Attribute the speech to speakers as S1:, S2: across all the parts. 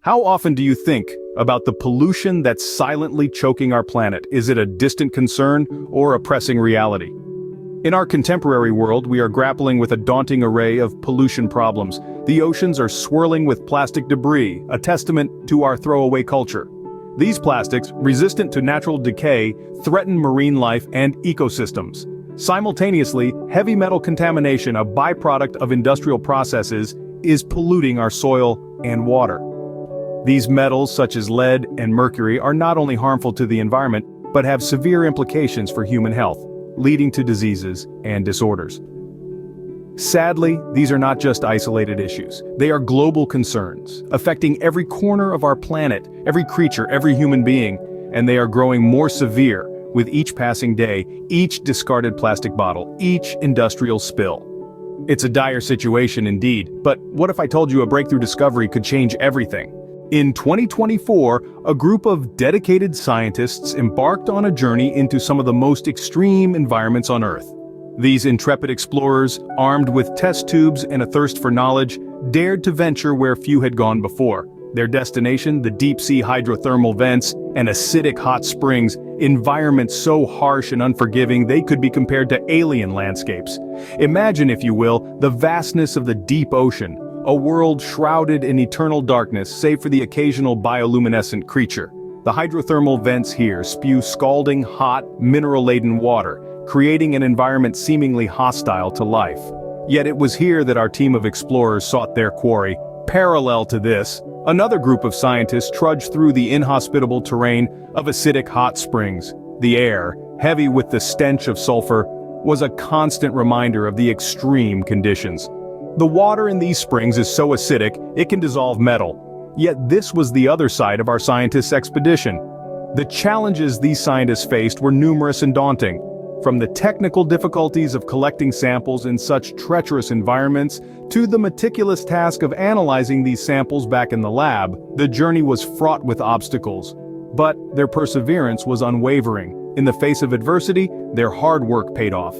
S1: How often do you think about the pollution that's silently choking our planet? Is it a distant concern or a pressing reality? In our contemporary world, we are grappling with a daunting array of pollution problems. The oceans are swirling with plastic debris, a testament to our throwaway culture. These plastics, resistant to natural decay, threaten marine life and ecosystems. Simultaneously, heavy metal contamination, a byproduct of industrial processes, is polluting our soil and water. These metals, such as lead and mercury, are not only harmful to the environment, but have severe implications for human health, leading to diseases and disorders. Sadly, these are not just isolated issues. They are global concerns, affecting every corner of our planet, every creature, every human being, and they are growing more severe with each passing day, each discarded plastic bottle, each industrial spill. It's a dire situation indeed, but what if I told you a breakthrough discovery could change everything? In 2024, a group of dedicated scientists embarked on a journey into some of the most extreme environments on Earth. These intrepid explorers, armed with test tubes and a thirst for knowledge, dared to venture where few had gone before. Their destination, the deep-sea hydrothermal vents and acidic hot springs, environments so harsh and unforgiving they could be compared to alien landscapes. Imagine, if you will, the vastness of the deep ocean, a world shrouded in eternal darkness save for the occasional bioluminescent creature. The hydrothermal vents here spew scalding hot, mineral-laden water, creating an environment seemingly hostile to life. Yet it was here that our team of explorers sought their quarry. Parallel to this, another group of scientists trudged through the inhospitable terrain of acidic hot springs. The air, heavy with the stench of sulfur, was a constant reminder of the extreme conditions. The water in these springs is so acidic, it can dissolve metal. Yet this was the other side of our scientists' expedition. The challenges these scientists faced were numerous and daunting. From the technical difficulties of collecting samples in such treacherous environments, to the meticulous task of analyzing these samples back in the lab, the journey was fraught with obstacles. But their perseverance was unwavering. In the face of adversity, their hard work paid off.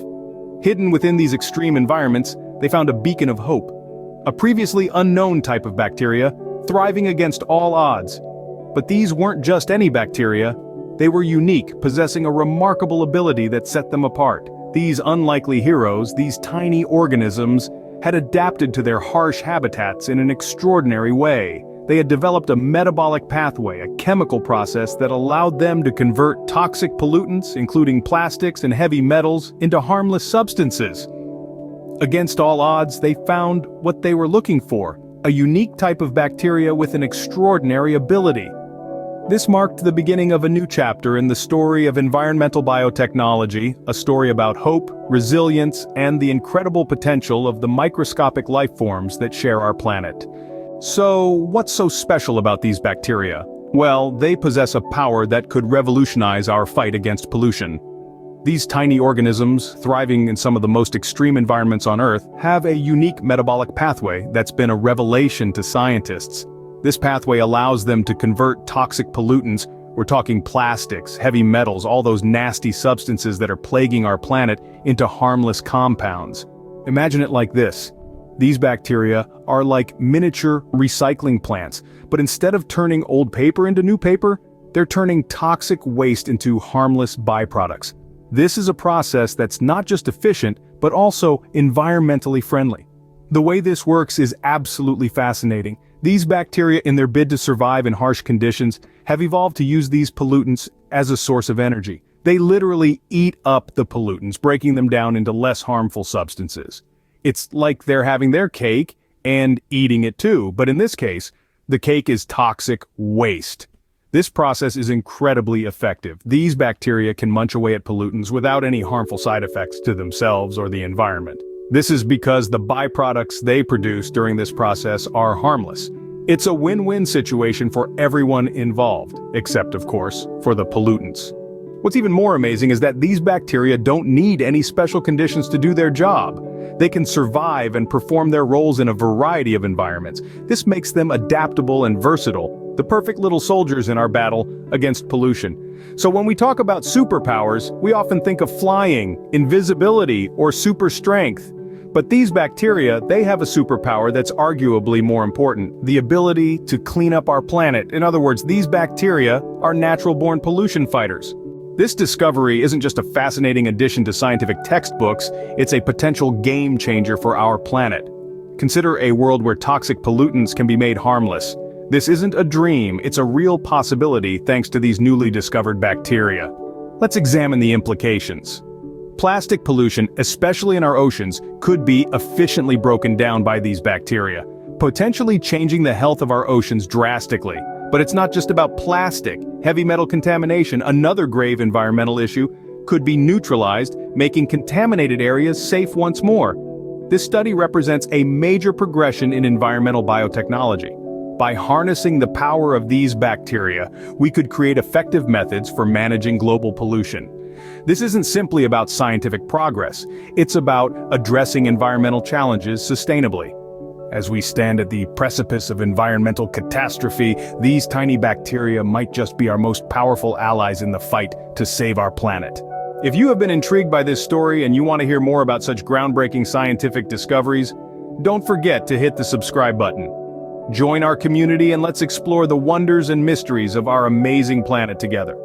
S1: Hidden within these extreme environments, they found a beacon of hope. A previously unknown type of bacteria, thriving against all odds. But these weren't just any bacteria. They were unique, possessing a remarkable ability that set them apart. These unlikely heroes, these tiny organisms, had adapted to their harsh habitats in an extraordinary way. They had developed a metabolic pathway, a chemical process that allowed them to convert toxic pollutants, including plastics and heavy metals, into harmless substances. Against all odds, they found what they were looking for, a unique type of bacteria with an extraordinary ability. This marked the beginning of a new chapter in the story of environmental biotechnology, a story about hope, resilience, and the incredible potential of the microscopic life forms that share our planet. So, what's so special about these bacteria? Well, they possess a power that could revolutionize our fight against pollution. These tiny organisms, thriving in some of the most extreme environments on Earth, have a unique metabolic pathway that's been a revelation to scientists. This pathway allows them to convert toxic pollutants, we're talking plastics, heavy metals, all those nasty substances that are plaguing our planet, into harmless compounds. Imagine it like this. These bacteria are like miniature recycling plants, but instead of turning old paper into new paper, they're turning toxic waste into harmless byproducts. This is a process that's not just efficient, but also environmentally friendly. The way this works is absolutely fascinating. These bacteria, in their bid to survive in harsh conditions, have evolved to use these pollutants as a source of energy. They literally eat up the pollutants, breaking them down into less harmful substances. It's like they're having their cake and eating it too, but in this case, the cake is toxic waste. This process is incredibly effective. These bacteria can munch away at pollutants without any harmful side effects to themselves or the environment. This is because the byproducts they produce during this process are harmless. It's a win-win situation for everyone involved, except, of course, for the pollutants. What's even more amazing is that these bacteria don't need any special conditions to do their job. They can survive and perform their roles in a variety of environments. This makes them adaptable and versatile, the perfect little soldiers in our battle against pollution. So when we talk about superpowers, we often think of flying, invisibility, or super strength. But these bacteria, they have a superpower that's arguably more important: the ability to clean up our planet. In other words, these bacteria are natural-born pollution fighters. This discovery isn't just a fascinating addition to scientific textbooks, it's a potential game changer for our planet. Consider a world where toxic pollutants can be made harmless. This isn't a dream, it's a real possibility thanks to these newly discovered bacteria. Let's examine the implications. Plastic pollution, especially in our oceans, could be efficiently broken down by these bacteria, potentially changing the health of our oceans drastically. But it's not just about plastic. Heavy metal contamination, another grave environmental issue, could be neutralized, making contaminated areas safe once more. This study represents a major progression in environmental biotechnology. By harnessing the power of these bacteria, we could create effective methods for managing global pollution. This isn't simply about scientific progress, it's about addressing environmental challenges sustainably. As we stand at the precipice of environmental catastrophe, these tiny bacteria might just be our most powerful allies in the fight to save our planet. If you have been intrigued by this story and you want to hear more about such groundbreaking scientific discoveries, don't forget to hit the subscribe button. Join our community and let's explore the wonders and mysteries of our amazing planet together.